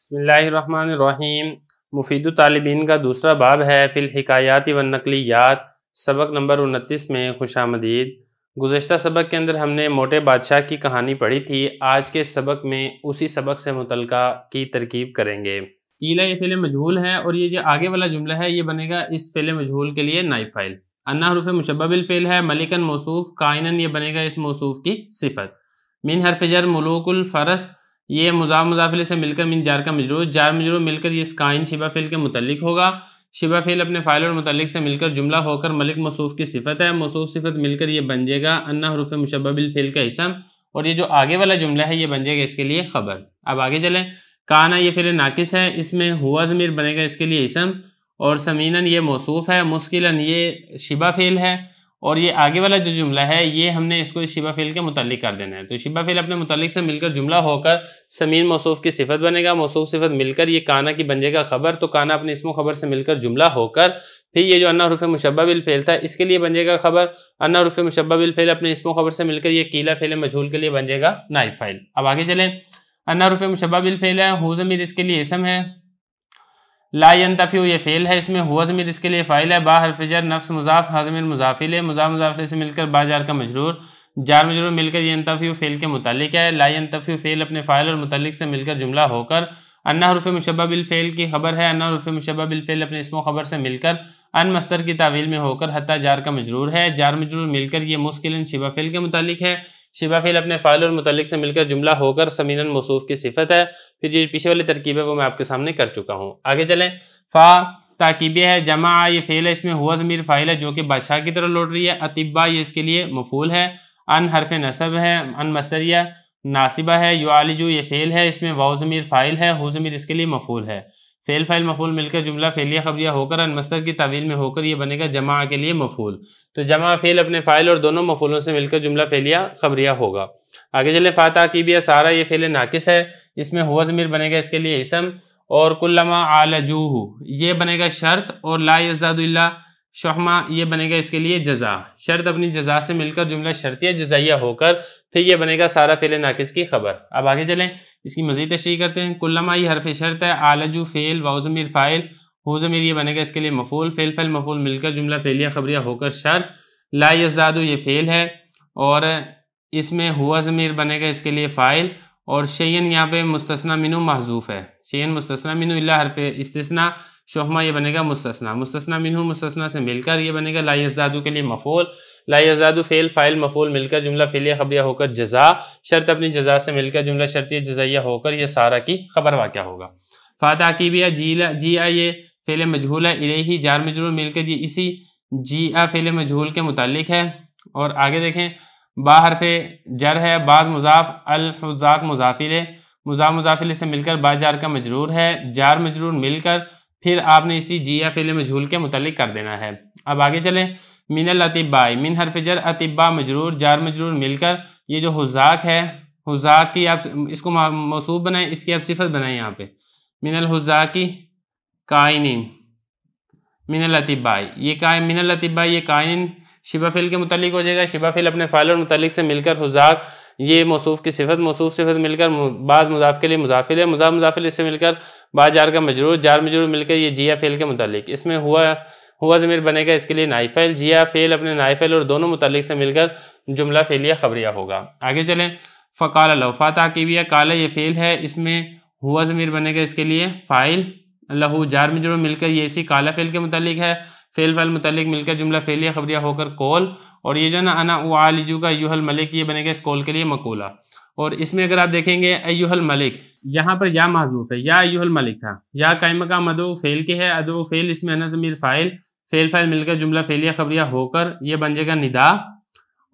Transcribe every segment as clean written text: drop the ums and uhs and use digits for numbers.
बिस्मिल्लाहिर्रहमानिर्रहीम। मुफीदु तालिबीन का दूसरा बाब है फ़िल हिकायात व नकलियात। सबक नंबर 29 में खुशामदीद। गुज़श्ता सबक के अंदर हमने मोटे बादशाह की कहानी पढ़ी थी। आज के सबक में उसी सबक से मुतल्लिका की तरकीब करेंगे। कीला ये फ़िल मजहूल है और ये जो आगे वाला जुमला है ये बनेगा इस फ़िल मजहूल के लिए नाइब फ़ाइल। अन्ना हरुफ़ मुशब्बह बिल फ़िल है। मलिकन मौसूफ़, काइनन ये बनेगा इस मौसूफ़ की सिफ़त। मिन हर्फ़ जर मुलूकुल फ़रस ये मुज़ाफ़िल से मिलकर मिन जार का मजरूर, जार मजरूर मिलकर ये काइन शिबा फ़िल के मुतल्लिक होगा। शिबा फ़िल अपने फ़ाइल और मुतल्लिक से मिलकर जुमला होकर मलिक मौसूफ़ की सिफ़त है। मौसूफ़ सिफ़त मिलकर ये बन जाएगा अन्ना हुरूफ़ मुशब्बह बिल फ़िल का इसम, और ये जो आगे वाला जुमला है ये बन जाएगा इसके लिए ख़बर। अब आगे चलें। काना ये फ़िल नाकिस है, इसमें हुआ ज़मीर बनेगा इसके लिए इसम, और समीनन ये मौसूफ़ है, मुस्किलन ये शिबा फ़िल है, और ये आगे वाला जो जुमला है ये हमने इसको इस शिबा फ़िल के मुताल्लिक कर देना है। तो शिबा फ़िल अपने मुताल्लिक से मिलकर जुमला होकर समीन मौसूफ़ की सिफ़त बनेगा। मौसूफ़ सिफ़त मिलकर ये काना की बन जाएगा ख़बर। तो काना अपने इस्मो ख़बर से मिलकर जुमला होकर फिर ये जो अन्ना हुरूफ़ मुशब्बह बिल फ़िल था इसके लिए बन जाएगा ख़बर। अन्ना हुरूफ़ मुशब्बह बिल फ़िल अपने इस्मो ख़बर से मिलकर ये कीला फ़िल मजहूल के लिए बन जाएगा नाइब फ़ाइल। अब आगे चलें। अन्ना हुरूफ़ मुशब्बह बिल फ़िल है, हु ज़मीर इसके लिए इसम है। ला यंतफ़िउ ये फ़ेल है, इसमें हुआ ज़मीर इसके लिए फ़ाइल है। बा हर्फ़ जर, नफ्स मुज़ाफ़, हा ज़मीर मुज़ाफ़िल है। मुज़ाफ़िल से मिलकर बा जार का मजरूर, जार मजरूर मिलकर यंतफ़िउ फ़ेल के मुताल्लिक है। ला यंतफ़िउ फ़ेल अपने फ़ाइल और मुताल्लिक से मिलकर जुमला होकर अन्ना हुरूफ़ मुशब्बह बिल फ़ेल की खबर है। अन्ना हुरूफ़ मुशब्बह बिल फ़ेल अपने इस्मो ख़बर से मिलकर अन मस्तर की तावील में होकर हत्ता जार का मजरूर है। जार मजरूर मिलकर ये मुस्किलन शिबा फ़ेल के मुताल्लिक है। शिबा फ़ेल अपने फ़ाइल और मुताल्लिक से मिलकर जुमला होकर समीनन मौसूफ़ की सिफ़त है। फिर ये पीछे वाली तरकीब है वो मैं आपके सामने कर चुका हूँ। आगे चलें। फ़ा ताकीबिया है, जमा ये फ़ेल है, इसमें हुआ ज़मीर फ़ाइल है जो कि बादशाह की तरफ लौट रही है। अतिब्बा ये इसके लिए मफ़ूल है। अन हरफ नसब है, अन मस्तरिया नासिबा है। युआलिजु ये फ़ेल है, इसमें वाव ज़मीर फ़ाइल है, हु ज़मीर इसके लिए मफ़ूल है। फ़ेल फ़ाइल मफ़ूल मिलकर जुमला फ़ेलिया ख़बरिया होकर अन मस्तर की तावील में होकर ये बनेगा जमा के लिए मफ़ूल। तो जमा फ़ेल अपने फ़ाइल और दोनों मफ़ूलों से मिलकर जुमला फ़ेलिया ख़बरिया होगा। आगे चले। फ़ाता ताकीबिया सारा ये फ़ेल नाकिस है, इसमें हुआ ज़मीर बनेगा इसके लिए इसम, और कुल्लमा आलजूहु ये बनेगा शर्त, और ला यज़दादु इल्ला शुहमा ये बनेगा इसके लिए जज़ा। शर्त अपनी जज़ा से मिलकर जुमला शर्तिया जज़ाइया होकर फिर ये बनेगा सारा फ़ेल नाकिस की खबर। अब आगे चलें, इसकी मज़ीद तशरीह करते हैं। कुल्लमा ये हरफ शर्त है, आलजू फ़ेल, वाव ज़मीर फ़ाइल, हु ज़मीर ये बनेगा इसके लिए मफ़ूल। फ़ेल फ़ाइल मफ़ूल मिलकर जुमला फ़ेलिया ख़बरिया होकर शर्त। ला यज़दादु ये फ़ेल है, और इसमें हुआ ज़मीर बनेगा इसके लिए फ़ाइल, और शयन यहाँ पे मुस्तस्ना मिनु महजूफ़ है। शयन मुस्तस्ना मिनु इल्ला हरफ इस्तिस्ना, शुहमा ये बनेगा मुस्तस्ना। मुस्तस्ना मिन्हु मुस्तस्ना से मिलकर ये बनेगा ला यज़दादु के लिए मफ़ूल। ला यज़दादु फ़ेल फ़ाइल मफ़ूल मिलकर जुमला फ़ेलिया ख़बरिया होकर जज़ा। शर्त अपनी जज़ा से मिलकर जुमला शर्तिया जज़ाइया होकर ये सारा की खबर वाक़या होगा। फ़ा ताकीबिया जिया ये फ़ेल मजहूल है, इलैही जार मजरूर मिलकर ये इसी जिया फ़ेल मजहूल के मुताल्लिक है। और आगे देखें। बा हरफ जर है, बाज़ मुज़ाफ़, अल हुज़ाक मुज़ाफ़िल है, मुज़ाफ़िल से मिलकर बा जार का मजरूर है। जार मजरूर मिलकर फिर आपने इसी जिया फ़ेल मजहूल के मुताल्लिक कर देना है। अब आगे चलें। मिनल अतिब्बाई, मिन हरफ जर, अतिब्बा मजरूर, जार मजरूर मिलकर ये जो हुज़ाक है, हुज़ाक की आप इसको मौसूफ़ बनाएं, इसकी आप सिफ़त बनाएं। यहाँ पे मिनल हुज़ाकी काइनिन, मिनल अतिब्बाई ये मिनल अतिब्बाई ये काइनिन शिबा फ़िल के मुताल्लिक हो जाएगा। शिबा फ़िल अपने फ़ाइल और मुताल्लिक से मिलकर हुज़ाक ये मौसूफ़ की सिफ़त, मौसूफ़ सिफ़त मिलकर बाज़ मुज़ाफ़ के लिए मुज़ाफ़िल है, मुज़ाफ़िल इससे मिलकर बा जार का मजरूर, जार मजरूर मिलकर ये जिया फ़ेल के मुताल्लिक। इसमें हुआ ज़मीर बनेगा इसके लिए नाइब फ़ाइल। जिया फ़ेल अपने नाइब फ़ाइल और दोनों मुताल्लिक से मिलकर जुमला फ़ेलिया ख़बरिया होगा। आगे चलें। फ़काल लहू, फ़ा ताकीबिया काला ये फ़ेल है, इसमें हुआ ज़मीर बनेगा इसके लिए फ़ाइल। लहू जार मजरूर मिलकर ये इसी काला फ़ेल के मुताल्लिक है। फ़ेल फ़ाइल मुताल्लिक मिलकर जुमला फ़ेलिया ख़बरिया होकर कौल, और ये जो ना अना उआलिजू का अय्युहल मलिक ये बनेगा इस कौल के लिए मकूला। और इसमें अगर आप देखेंगे अय्युहल मलिक यहाँ पर या महजूफ़ है, या अय्युहल मलिक था, या कायम का मदो फ़ेल के है, अदो फ़ेल इसमें अना ज़मीर फ़ाइल, फ़ेल फ़ाइल मिलकर जुमला फ़ेलिया ख़बरिया होकर ये बन जाएगा निदा।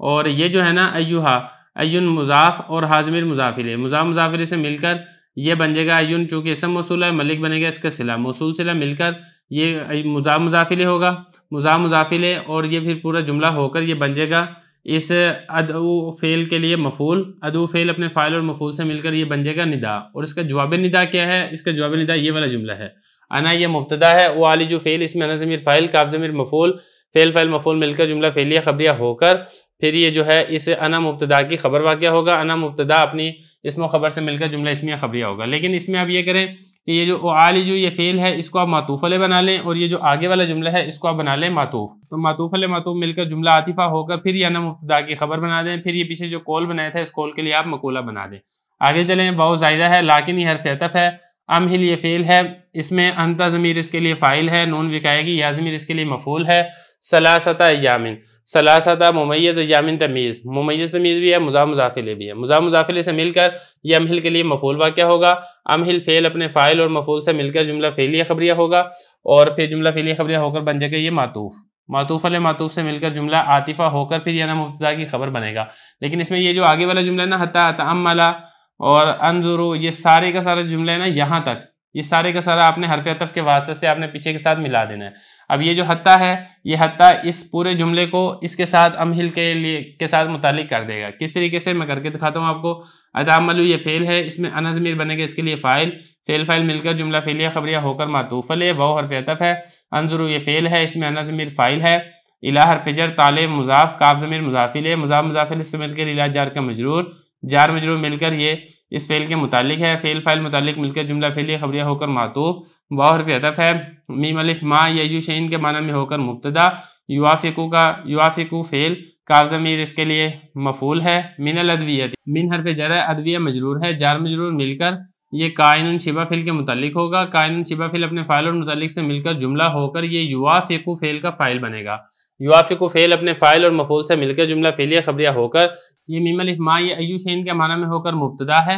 और ये जो है ना अय्युहा, अय्युन मुज़ाफ़ और हा ज़मीर मुज़ाफ़िल है, मुज़ाफ़िल से मिलकर ये बन जाएगा अय्युन, चूँकि इसम मौसूल है, मलिक बनेगा इसका सिला, मौसूल सिला मिलकर ये मुज़ाफ़िल होगा, मुज़ाफ़िल है, और ये फिर पूरा जुमला होकर ये बन जाएगा इस अदऊ फ़ेल के लिए मफ़ूल। अदऊ फ़ेल अपने फ़ाइल और मफ़ूल से मिलकर ये बन जाएगा निदा। और इसका जवाब निदा क्या है? इसका जवाब निदा ये वाला जुमला है। अना ये मुब्तदा है, वो आली जो फ़ेल इसमें अना ज़मीर फ़ाइल, काफ़ ज़मीर मफ़ूल, फ़ेल फ़ाइल मफ़ूल मिलकर जुमला फ़ेलिया ख़बरिया होकर फिर ये जो है इस अना मुब्तदा की खबर वाक़या होगा। अना मुब्तदा अपनी इस्म खबर से मिलकर जुमला इस्मिया खबरिया होगा। लेकिन इसमें आप ये करें कि ये जो आली जो ये फ़ेल है इसको आप मातूफ़ अलैह बना लें और ये जो आगे वाला जुमला है इसको आप बना लें मातूफ़। तो मातूफ़ अलैह मातूफ़ मिलकर जुमला आतिफ़ा होकर फिर ये अना मुब्तदा की खबर बना दें। फिर ये पीछे जो कौल बनाया था इस कौल के लिए आप मकूला बना दें। आगे चलें, वाव ज़ायदा है लाकिन ये हर्फ़ अतफ़ है। अमहिल ये फ़ेल है, इसमें अंता ज़मीर इसके लिए फ़ाइल है, नून विकाएगी, या ज़मीर इसके लिए मफ़ूल है। सलासता अय्यामिन, सलासता मुमय्यज़ अय्यामिन तमीज़, मुमय्यज़ तमीज़ भी है, मुज़ाफ़ मुज़ाफ़िले भी है। मुज़ाफ़ मुज़ाफ़िले से मिलकर यह अमहिल के लिए मफ़ूल वाक़या होगा। अमहिल फ़ेल अपने फ़ाइल और मफ़ूल से मिलकर जुमला फ़ेलिया ख़बरिया होगा और फिर जुमला फ़ेलिया ख़बरिया होकर बन जाएगा ये मातूफ़। मातूफ़ अलैह मातूफ़ से मिलकर जुमला आतिफ़ा होकर फिर यह ना मुब्तदा की खबर बनेगा। लेकिन इसमें ये जो आगे वाला जुमला है ना, हत्ता तअम्मला और अनजुरु, ये सारे का सारा जुमला है ना यहाँ तक, ये सारे का सारा आपने हर्फ अतफ़ के वास्ते से आपने पीछे के साथ मिला देना है। अब ये जो हत्ता है, ये हत्ता इस पूरे जुमले को इसके साथ अमहिल के लिए के साथ मुतालिक कर देगा। किस तरीके से मैं करके दिखाता हूँ आपको। अतामलु ये फ़ेल है, इसमें अना ज़मीर बनेगा इसके लिए फ़ाइल, फ़ेल फ़ाइल मिलकर जुमला फ़ेलिया ख़बरिया होकर मातूफ़ अलैह, वाव हर्फ अतफ़ है। अनजुरु ये फ़ेल है, इसमें अना ज़मीर फ़ाइल है। इला हर्फ जर, ताले मुज़ाफ़, काफ ज़मीर मुज़ाफ़िल है, मुज़ाफ़ मुज़ाफ़िल से मिलकर इला जार का मजरूर, जार मजरूर मिलकर ये इस फ़ेल के मुतालिक है। फ़ेल फ़ाइल मुतालिक मिलकर जुमला फ़ेलिया ख़बरिया होकर मातूफ़, वाव हर्फ अतफ़ है। मीम अलिफ मा यजू शैइन के माना में होकर मुब्तदा, युवाफ़िकु का युवाफ़िकु फ़ेल, काफ ज़मीर इसके लिए मफ़ूल है। मिनल अदवियत, मिन हर्फ जर है, अदविया मजरूर है, जार मजरूर मिलकर ये काइनुन शिबा फ़िल के मुतालिक होगा। काइनुन शिबा फ़िल अपने फ़ाइल और मुतालिक से मिलकर जुमला होकर ये युवाफ़िकु फ़ेल का फ़ाइल बनेगा। युवाफ़िकु फ़ेल अपने फ़ाइल और मफ़ूल से मिलकर जुमला फ़ेलिया ख़बरिया होकर ये मीम अलिफ मा ये अय्यू शैइन के माना में होकर मुब्तदा है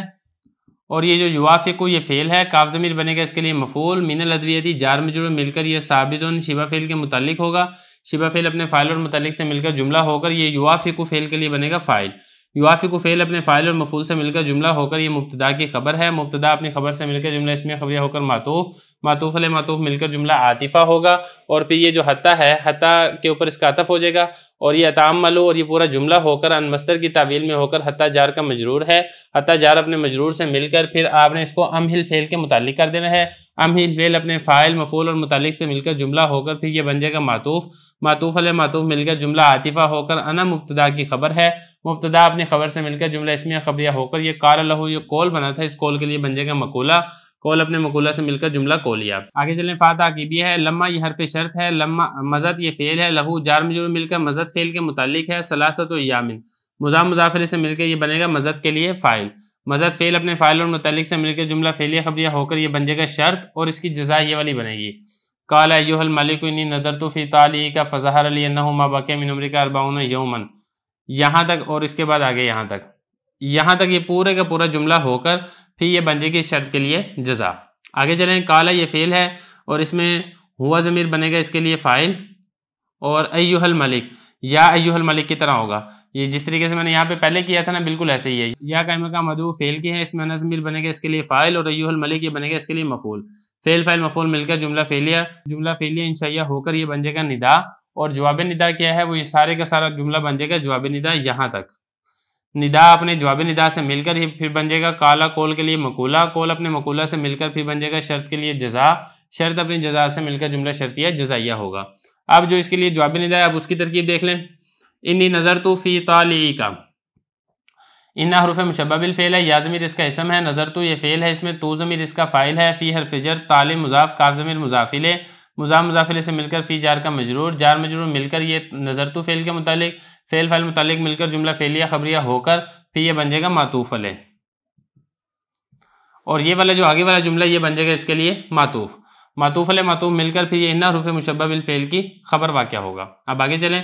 और ये जो युवाफ़िकु ये फ़ेल है, काफ ज़मीर बनेगा इसके लिए मफ़ूल। मिनल अदवियती जार मजरूर मिलकर ये साबितुन शिबा फ़ेल के मुतालिक होगा। शिबा फ़ेल अपने फ़ाइल और मुतालिक से मिलकर जुमला होकर ये युवाफ़िकु फ़ेल के लिए बनेगा फ़ाइल। युवाफ़िकु फ़ेल अपने फ़ाइल और मफ़ूल से मिलकर जुमला होकर ये मुब्तदा की खबर है। मुब्तदा अपनी खबर से मिलकर जुमला इसमें ख़बरिया होकर मातूफ़, मातूफ़ अलैह मातूफ़ मिलकर जुमला आतिफ़ा होगा और फिर ये जो हत्ता है, हत्ता के ऊपर इसका अतफ़ हो जाएगा और ये अतामलु और ये पूरा जुमला होकर अनमस्तर की तावील में होकर हत्ता जार का मजरूर है। हत्ता जार अपने मजरूर से मिलकर फिर आपने इसको अमहिल फ़ेल के मुतालिक कर देना है। अमहिल फ़ेल अपने फ़ाइल मफ़ूल और मुतालिक से मिलकर जुमला होकर फिर ये बन जाएगा मातूफ़, मातूफ़ अलैह मातूफ़ मिलकर जुमला आतिफ़ा होकर अना मुब्तदा की खबर है। मुब्तदा अपनी खबर से मिलकर जुमला इस्मिया ख़बरिया होकर ये क़ाल लहू ये कौल बना था, इस कौल के लिए बन जाएगा मकूला। कौल अपने मकूला से मिलकर जुमला कौलिया। आगे चलें, फ़ा ताक़ीबिया है। लम्मा ये हर्फ शर्त है, लम्मा मज़द ये फ़ेल है, लहू जार मजरूर मिलकर मज़द फ़ेल के मुतालिक है। सलासत अय्यामिन, मुज़ाफ़ मुज़ाफ़िल से मिलकर ये बनेगा मज़द के लिए फ़ाइल। मज़द फ़ेल अपने फ़ाइल और मुतालिक से मिलकर जुमला फ़ेलिया ख़बरिया होकर ये बन जाएगा शर्त और इसकी जज़ा ये वाली बनेगी। क़ाल अय्युहल मलिकु इन्नी नज़रतु फ़ी तालीका फ़ज़हर ली अन्नहु मा बक़िया मिन उम्रिका अर्बऊन यौमन, यहाँ तक और इसके बाद आगे यहाँ तक ये पूरे का पूरा जुमला होकर फिर ये बन जाएगी शर्त के लिए जज़ा। आगे चलें, काला ये फ़ेल है और इसमें हुआ ज़मीर बनेगा इसके लिए फ़ाइल और अय्युहल मलिक या अय्युहल मलिक की तरह होगा। ये जिस तरीके से मैंने यहाँ पे पहले किया था ना, बिल्कुल ऐसे ही है। या कायमा का मदू फ़ेल की है, इसमें अना ज़मीर बनेगा इसके लिए फ़ाइल और अय्युहल मलिक ये बनेगा इसके लिए मफ़ूल। फ़ेल फ़ाइल मफ़ूल मिलकर जुमला फ़ेलिया इंशाइया होकर ये बन जाएगा निदा और जवाब निदा क्या है, वो ये सारे का सारा जुमला बन जाएगा जवाब निदा। यहाँ तक निदा अपने जवाब निदा से मिलकर ही फिर बन जाएगा काला कौल के लिए मकूला, कौल अपने मकूला से मिलकर फिर बन जाएगा शर्त के लिए जज़ा, शर्त अपनी जज़ा से मिलकर जुमला शर्तिया जज़ाइया होगा। अब जो इसके लिए जवाब निदा है, अब उसकी तरकीब देख लें। इन्नी नज़रतु फ़ी तालीका, इन्ना हरुफ़ मुशब्बह बिल फ़ेल है, या ज़मीर इसका इसम है, नज़रतु ये फ़ेल है, इसमें तो ज़मीर इसका फ़ाइल है, फ़ी हर्फ़ जर, ताले मुज़ाफ़, काफ ज़मीर मुज़ाफ़िल है, मुज़ाफ़ मुज़ाफ़िल से मिलकर फ़ी जार का मजरूर, जार मजरूर मिलकर ये नज़रतु फ़ेल के मुतालिक, फ़ेल फ़ाइल मुतालिक मिलकर जुमला फ़ेलिया ख़बरिया होकर फिर ये बन जाएगा मातूफ़ अलैह और ये वाला जो आगे वाला जुमला ये बन जाएगा इसके लिए मातूफ़, मातूफ़ अलैह मातूफ़ मिलकर फिर ये इन्ना हरुफ़ मुशब्बह बिल फ़ेल की खबर वाक़या होगा। अब आगे चलें,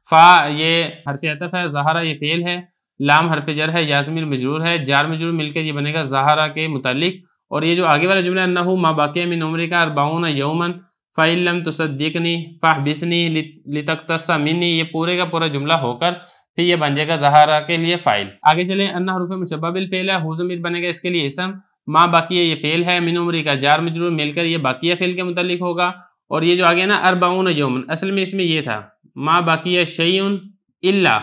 फ़ा ये हर्फ़ अतफ़ है, ज़हरा ये फ़ेल है, लाम हर्फ़ जर है, या ज़मीर मजरूर है, जार मजरूर मिलकर ये बनेगा ज़हरा के मुतालिक और ये जो आगे वाला जुमला अन्नहु मा बक़िया मिन उम्रिका अर्बऊन यौमन फ़इन लम तुसद्दिक़नी फ़हबिसनी लितक़तस्सा मिन्नी, ये पूरे का पूरा जुमला होकर फिर ये बन जाएगा ज़हरा के लिए फ़ाइल। आगे चलें, अन्ना हरुफ़ मुशब्बह बिल फ़ेल है, हु ज़मीर बनेगा इसके लिए इसम, मा बक़िया ये फ़ेल है, मिन उम्रिका जार मजरूर मिलकर ये बक़िया फ़ेल के मुतालिक होगा और ये जो आगे ना अर्बऊन यौमन, असल में इसमें ये था मा बक़िया शैउन इल्ला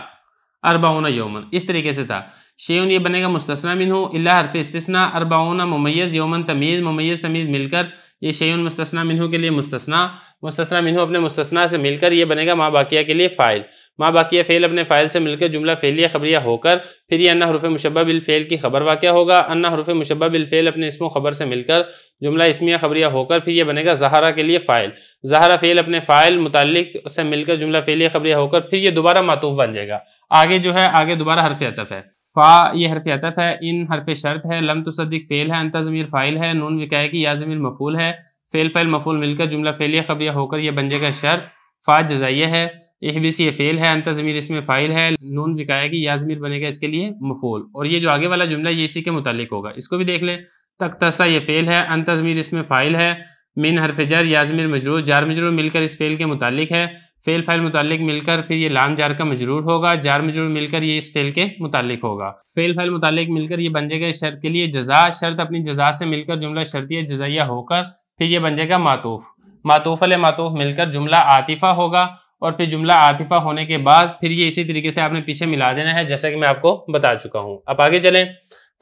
अर्बऊन यौमन, इस तरीके से था। शैउन ये बनेगा मुस्तस्ना मिन्हु, इल्ला हर्फ़ इस्तिस्ना, अर्बऊन मुमय्यज़, यौमन तमीज़, मुमय्यज़ तमीज़ मिलकर ये शैउन मुस्तस्ना मिन्हु के लिए मुस्तस्ना मिन्हु अपने मुस्तस्ना से मिलकर ये बनेगा मा बाकिया के लिए फ़ाइल। मा बाकिया फ़ेल अपने फ़ाइल से मिलकर जुमला फ़ेलिया ख़बरिया होकर फिर ये अन्ना हुरूफ़ मुशब्बह बिल फ़ेल की खबर वाक़या होगा। अन्ना हुरूफ़ मुशब्बह बिल फ़ेल अपने इस्म ख़बर से मिलकर जुमला इस्मिया ख़बरिया होकर फिर ये बनेगा ज़हरा के लिए फ़ाइल। ज़हरा फ़ेल अपने फ़ाइल मुताल्लिक से मिलकर जुमला फ़ेलिया ख़बरिया होकर फिर ये दोबारा मातूफ़ बन जाएगा। आगे जो है आगे दोबारा हर्फ़ अतफ़ है। फ़ा ये हर्फ़ अतफ़ है, इन हर्फ़ शर्त है, लम तुसद्दिक़ फ़ेल है, अंता ज़मीर फ़ाइल है, नून विकाया की या ज़मीर मफ़ूल है, फ़ेल फ़ाइल मफ़ूल मिलकर जुमला फ़ेलिया ख़बरिया होकर ये बन जाएगा शर्त। फ़ा जज़ाइया है, इहबिस ये फ़ेल है, अंता ज़मीर इसमें फ़ाइल है, नून विकाया की या ज़मीर बनेगा इसके लिए मफ़ूल। और ये जो आगे वाला जुमला ये इसी के मुतालिक होगा, इसको भी देख लें। तख्तसा ये फ़ेल है, अंता ज़मीर इसमें फ़ाइल है, मिन हर्फ़ जर या ज़मीर मजरूर, जार मजरूर मिलकर इस फ़ेल के मुतालिक है, फ़ेल फ़ाइल मुतालिक मिलकर फिर ये लाम जार का मजरूर होगा, जार मजरूर मिलकर ये इस फ़ेल के मुतालिक होगा, फ़ेल फ़ाइल मुतालिक मिलकर ये बन जाएगा इस शर्त के लिए जज़ा। शर्त अपनी जज़ा से मिलकर जुमला शर्तिया जज़ाइया होकर फिर ये बन जाएगा मातूफ़। मातूफ़ अले मातूफ़ मिलकर जुमला आतिफ़ा होगा और फिर जुमला आतिफ़ा होने के बाद फिर ये इसी तरीके से आपने पीछे मिला देना है जैसा कि मैं आपको बता चुका हूँ। अब आगे चलें।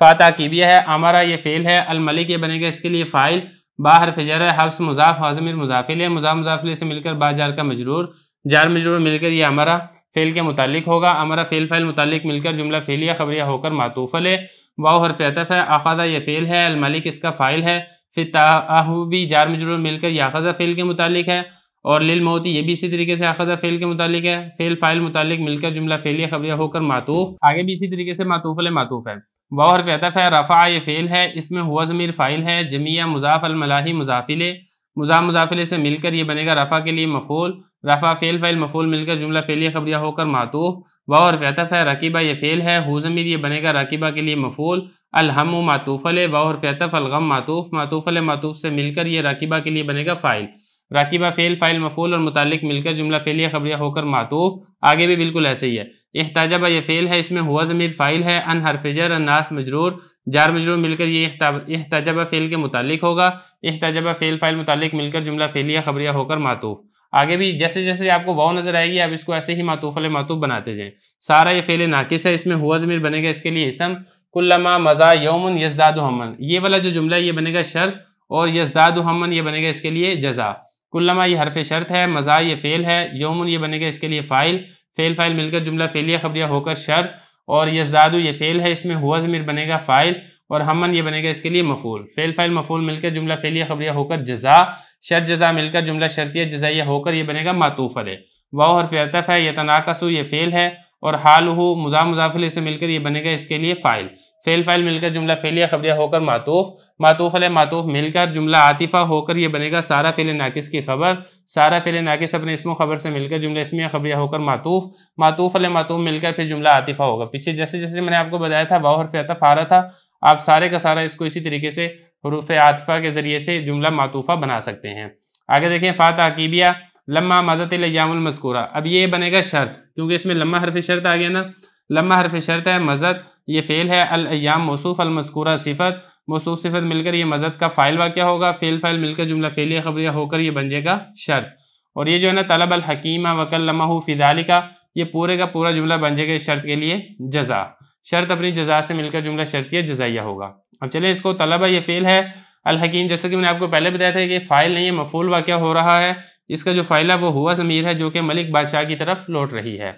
फ़ा ताक़ीबिया है, अमारा ये फ़ेल है, अल मलिक ये बनेगा इसके लिए फ़ाइल, बा हर्फ़ जर है, हफ्स मुज़ाफ़ हा ज़मीर मुज़ाफ़िल है, मुज़ाफ़िल से मिलकर बा जार का मजरूर, जार मजरूर मिलकर ये हमारा फ़ेल के मुतालिक होगा। हमारा फ़ेल फ़ाइल मुतालिक मिलकर जुमला फ़ेलिया ख़बरिया होकर मातूफ़ ले। वाव हर्फ़ अतफ़ है, अख़ज़ा ये फ़ेल है, अल मलिक इसका फ़ाइल है, फिर ताहूबी जार मजरूर मिलकर याख़ज़ा फ़ेल के मुतालिक है, और लिल मौती ये भी इसी तरीके से अख़ज़ा फ़ेल के मुतालिक है, फ़ेल फ़ाइल मुतालिक मिलकर जुमला फ़ेलिया ख़बरिया होकर मातूफ़, आगे भी इसी तरीके से मातूफ़ ले मातूफ़ है। वाव हर्फ़ अतफ़ है, रफ़ा ये फ़ेल है, इसमें हुआ ज़मीर फ़ाइल है, जमिया मुज़ाफ़ अल मलाही मुज़ाफ़िले, मुज़ाफ़िले से मिलकर ये बनेगा रफ़ा के लिए मफ़ूल, रफ़ा फ़ेल फ़ाइल मफ़ूल मिलकर जुमला फ़ेलिया ख़बरिया होकर मातूफ़। वाव हर्फ़ अतफ़ है, रकीबा ये फ़ेल है, हु ज़मीर ये बनेगा रकीबा के लिए मफ़ूल, अल हम्मु मातूफ़ ले, वाव हर्फ़ अतफ़, अल गम मातूफ़ ले मातूफ़ से मिलकर ये रकीबा के लिए बनेगा फ़ाइल। राकिबा फ़ेल फ़ाइल मफ़ूल और मुतालिक मिलकर जुमला फ़ेलिया ख़बरिया होकर मातूफ़, आगे भी बिल्कुल ऐसे ही है। इहताजबा ये फ़ेल है, इसमें हुआ ज़मीर फ़ाइल है, अन हर्फ़ जर, अन्नास मजरूर, जार मजरूर मिलकर ये इहताजबा फ़ेल के मुतालिक होगा, इहताजबा फ़ेल फ़ाइल मुतालिक मिलकर जुमला फ़ेलिया ख़बरिया होकर मातूफ़। आगे भी जैसे जैसे आपको वाव नज़र आएगी आप इसको ऐसे ही मातूफ़ अले मातूफ़ बनाते जाएँ। सारा ये फ़ेल नाकिस है, इसमें हुआ ज़मीर बनेगा इसके लिए इसम, कुल्लमा मज़ा यौमुन यज़दादु हम्मन, ये वाला जो जुमला ये बनेगा शर्त, और यज़दादु हम्मन ये बनेगा इसके लिए जज़ा। कुल्लमा ये हरफ शर्त है, मज़ा ये फ़ेल है, यौमुन ये बनेगा इसके लिए फ़ाइल, फ़ेल फ़ाइल मिलकर जुमला फ़ेलिया ख़बरिया होकर शर्त, और यज़दादु ये फ़ेल है, इसमें हुआ ज़मीर बनेगा फ़ाइल, और हमन ये बनेगा इसके लिए मफ़ूल, फ़ेल फ़ाइल मफ़ूल मिलकर जुमला फ़ेलिया ख़बरिया होकर जज़ा, शर्त जज़ा मिलकर जुमला शर्तिया जज़ाइया होकर ये बनेगा मातूफ़ अलैह। वाव हर्फ़ अतफ़ है, यतनाकसु ये फ़ेल है, और हालहु मुज़ाफ़िल से मिलकर ये बनेगा इसके लिए फ़ाइल, फ़ेल फ़ाइल मिलकर जुमला फ़ेलिया ख़बरिया होकर मातूफ़, मातूफ़ अलैह मातूफ़ मिलकर जुमला आतिफ़ा होकर ये बनेगा सारा फ़ेल नाकिस की खबर, सारा फ़ेल नाकिस अपने इस्मो ख़बर से मिलकर जुमला इस्मिया ख़बरिया होकर मातूफ़, मातूफ़ अलैह मातूफ़ मिलकर फिर जुमला आतिफ़ा होगा। पीछे जैसे जैसे मैंने आपको बताया था वाव हर्फ़ अतफ़ आ रहा था, आप सारे का सारा इसको इसी तरीके से हुरूफ़ आतिफ़ा के ज़रिए से जुमला मातूफ़ा बना सकते हैं। आगे देखें, फ़ा ताक़ीबिया, लम्मा मज़तिल अय्यामुल मज़कूरा, अब ये बनेगा शर्त, क्योंकि इसमें लम्मा हर्फ़ शर्त आ गया ना, लम्मा हर्फ़ शर्त है, मज़त ये फ़ेल है, अल अय्याम मौसूफ़, अल मज़कूरा सिफ़त, मौसूफ़ सिफ़त मिलकर ये मज़द का फ़ाइल वाक़या होगा, फ़ेल फ़ाइल मिलकर जुमला फ़ेलिया ख़बरिया होकर ये बन जाएगा शर्त। और ये जो है ना तलब अल हकीमा वकल्लमहु फ़ी ज़ालिका, ये पूरे का पूरा जुमला बन जाएगा इस शर्त के लिए जज़ा, शर्त अपनी जज़ा से मिलकर जुमला शर्तिया जज़ाइया होगा। अब चलिए इसको तलबा ये फ़ेल है, अल हकीम जैसे कि मैंने आपको पहले बताया था कि फ़ाइल नहीं है, मफ़ूल वाक़या हो रहा है, इसका जो फ़ाइल है वो हुआ ज़मीर है जो कि मलिक बादशाह की तरफ लौट रही है,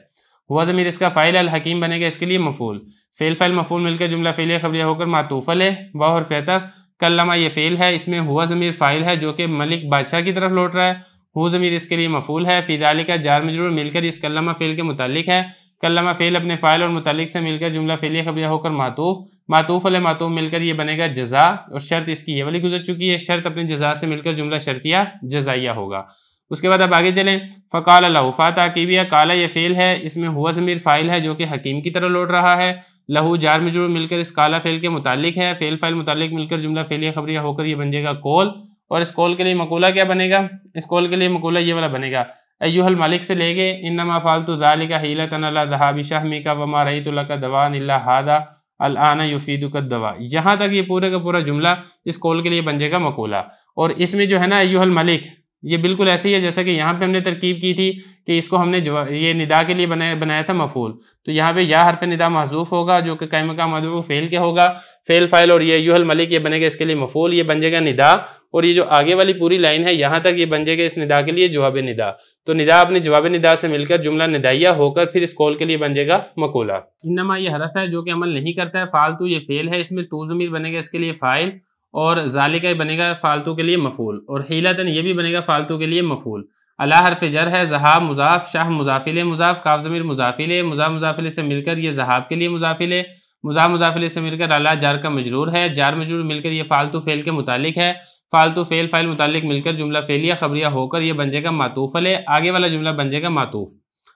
हुआ ज़मीर इसका फ़ाइल, अल हकीम बनेगा इसके लिए मफ़ूल, फ़ेल फ़ाइल मफ़ूल मिलकर जुमला फ़ेलिया ख़बरिया होकर मातूफ़ अलैह। वाव हर्फ़ अतफ़, कल्लमा ये फ़ेल है, इसमें हुआ ज़मीर फ़ाइल है जो कि मलिक बादशाह की तरफ लौट रहा है, हु ज़मीर इसके लिए मफ़ूल है, फ़ी ज़ालिका जार मजरूर मिलकर इस कल्लमा फ़ेल के मुतालिक है, कल्लमा फ़ेल अपने फ़ाइल और मुतालिक से मिलकर जुमला फ़ेलिया ख़बरिया होकर मातूफ़, मातूफ़ अलैह मातूफ़ मिलकर ये बनेगा जज़ा, और शर्त इसकी ये वाली गुजर चुकी है, शर्त अपनी जज़ा से मिलकर जुमला शर्तिया जज़ाइया होगा। उसके बाद अब आगे चलें, फ़काल लहू, फ़ा ताक़ीबिया, काला ये फ़ेल है, इसमें हुआ ज़मीर फ़ाइल है जो कि हकीम की तरह लौट रहा है, लहू जार मजरूर मिलकर इस काला फ़ेल के मुतालिक है, फ़ेल फ़ाइल मुतालिक मिलकर जुमला फ़ेलिया ख़बरिया होकर ये बन जाएगा कौल, और इस कौल के लिए मकूला क्या बनेगा, इस कौल के लिए मकूला ये वाला बनेगा, अय्युहल मालिक से लेके इन्नमा फ़ालतु ज़ालिका हिलतन अला ज़हाबि शहमिका वमा रअयतु लका दवान इल्ला हादा अल आना युफीदुका दवा, यहाँ तक ये पूरे का पूरा जुमला इस कौल के लिए बन जाएगा मकूला। और इसमें जो है ना अय्युहल मालिक, ये बिल्कुल ऐसे ही है जैसा कि यहाँ पे हमने तरकीब की थी कि इसको हमने ये निदा के लिए बनाया था मफूल, तो यहाँ पे या हरफ निदा महजूफ होगा जो कि कायम का मदऊ फ़ेल के होगा, फ़ेल फ़ाइल, और ये अय्युहल मलिक ये बनेगा इसके लिए मफूल, ये बन जाएगा निदा, और ये जो आगे वाली पूरी लाइन है यहाँ तक ये बन जाएगा इस निदा के लिए जवाब निदा। तो निदा अपने जवाब निदा से मिलकर जुमला निदाइया होकर फिर इस कौल के लिए बन जाएगा मकूला। इन्नमा ये हरफ है जो कि अमल नहीं करता है, फालतू ये फेल है, इसमें तू ज़मीर बनेगा इसके लिए फ़ाइल, और ज़ालिका बनेगा फालतू के लिए मफूल, और हीलतन ये भी बनेगा फालतू के लिए मफूल। अला हरफ जर है, ज़हाब मुज़ाफ, शाह मुज़ाफिले मुज़ाफ, काफ ज़मीर मुज़ाफिले, मुज़ाफ मुज़ाफिले से मिलकर ये ज़हाब के लिए मुज़ाफिले, मुज़ाफ मुज़ाफिले से मिलकर अला जार का मजरूर है, जार मजरूर मिलकर ये फालतू फेल के मुतालिक है, फालतू फेल फाइल मुतालिक मिलकर जुमला फेलिया खबरिया होकर ये बन जाएगा मातूफ अले, आगे वाला जुमला बन जाएगा मातूफ।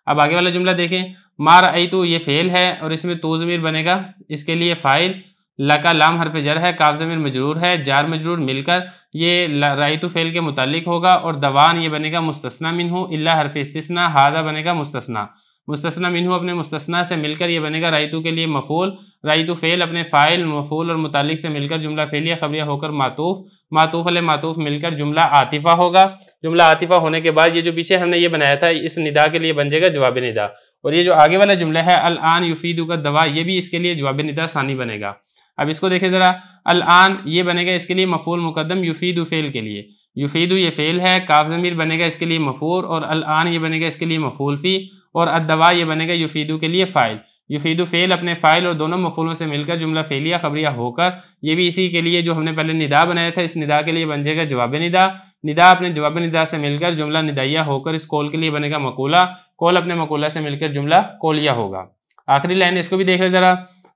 अब आगे वाला जुमला देखें, मा रअयतु ये फेल है और इसमें तू ज़मीर बनेगा इसके लिए फ़ाइल, लका लाम हरफ जर है, काफ ज़मीर मजरूर है, जार मजरूर मिलकर ये रअयतु फेल के मुतालिक होगा, और दवान ये बनेगा मुस्तस्ना मिन्हु, इल्ला हरफ इस्तिस्ना, हादा बनेगा मुस्तस्ना, मुस्तस्ना मिन्हु अपने मुस्तस्ना से मिलकर ये बनेगा रअयतु के लिए मफूल, रअयतु फेल अपने फ़ाइल मफूल और मुतालिक से मिलकर जुमला फेलिया खबरिया होकर मातूफ, मातूफ अले मातूफ मिलकर जुमला आतिफ़ा होगा। जुमला आतिफ़ा होने के बाद ये जो पीछे हमने ये बनाया था इस निदा के लिए बन जाएगा जवाब निदा, और ये जो आगे वाला जुमला है अल आन युफीदु का दवा, ये भी इसके लिए जवाब निदा सानी बनेगा। अब इसको देखें ज़रा, अल आन ये बनेगा इसके लिए मफूल मुकद्दम, युफीदु फेल के लिए, युफीदु ये फेल है, काफ ज़मीर बनेगा इसके लिए मफूल, और अल आन ये बनेगा इसके लिए मफूल फ़ी, और अद्दवा ये बनेगा युफीदु के लिए फ़ाइल, युफीदु फेल अपने फ़ाइल और दोनों मफूलों से मिलकर जुमला फेलिया खबरिया होकर ये भी इसी के लिए जो हमने पहले निदा बनाया था इस निदा के लिए बन जाएगा जवाब निदा, निदा अपने जवाब निदा से मिलकर जुमला निदाइया होकर इस कौल के लिए बनेगा मकूला, कौल अपने मकूला से मिलकर जुमला कौलिया होगा। आखिरी लाइन इसको भी देख ले ज़रा,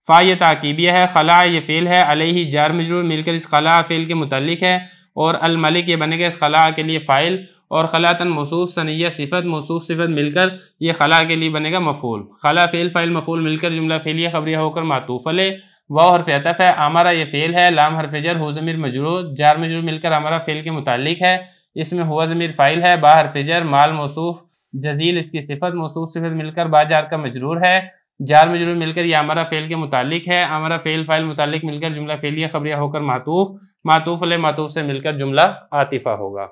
फ़ा ये ताकीबिया है, खला ये फेल है, अलैहि जार मजरूर मिलकर इस खला फेल के मुतालिक है, और अल मलिक ये बनेगा इस खला के लिए फ़ाइल, और खलातन मौसूफ सनिया सिफत मौसूफ सिफत मिलकर ये खला के लिए बनेगा मफूल, खला फेल फ़ाइल मफूल मिलकर जुमला फेलिया खबरिया होकर मातूफ अले, वाव हरफ अतफ़ है, आमरा ये फेल है, लाम हरफ जर, हु ज़मीर मजरूर, जार मजरूर मिलकर आमरा फेल के मुतालिक है, इसमें हुआ ज़मीर फ़ाइल है, बा हरफ जर, माल मौसूफ, जजील इसकी सिफत मौसूफ सिफत मिलकर बा जार का मजरूर है, जार मजरूर मिलकर यह आमरा फेल के मुतालिक है, आमरा फेल फाइल मुतालिक मिलकर जुमला फेलिया खबरिया होकर मातूफ, मातूफ अले मातूफ से मिलकर जुमला आतिफ़ा होगा।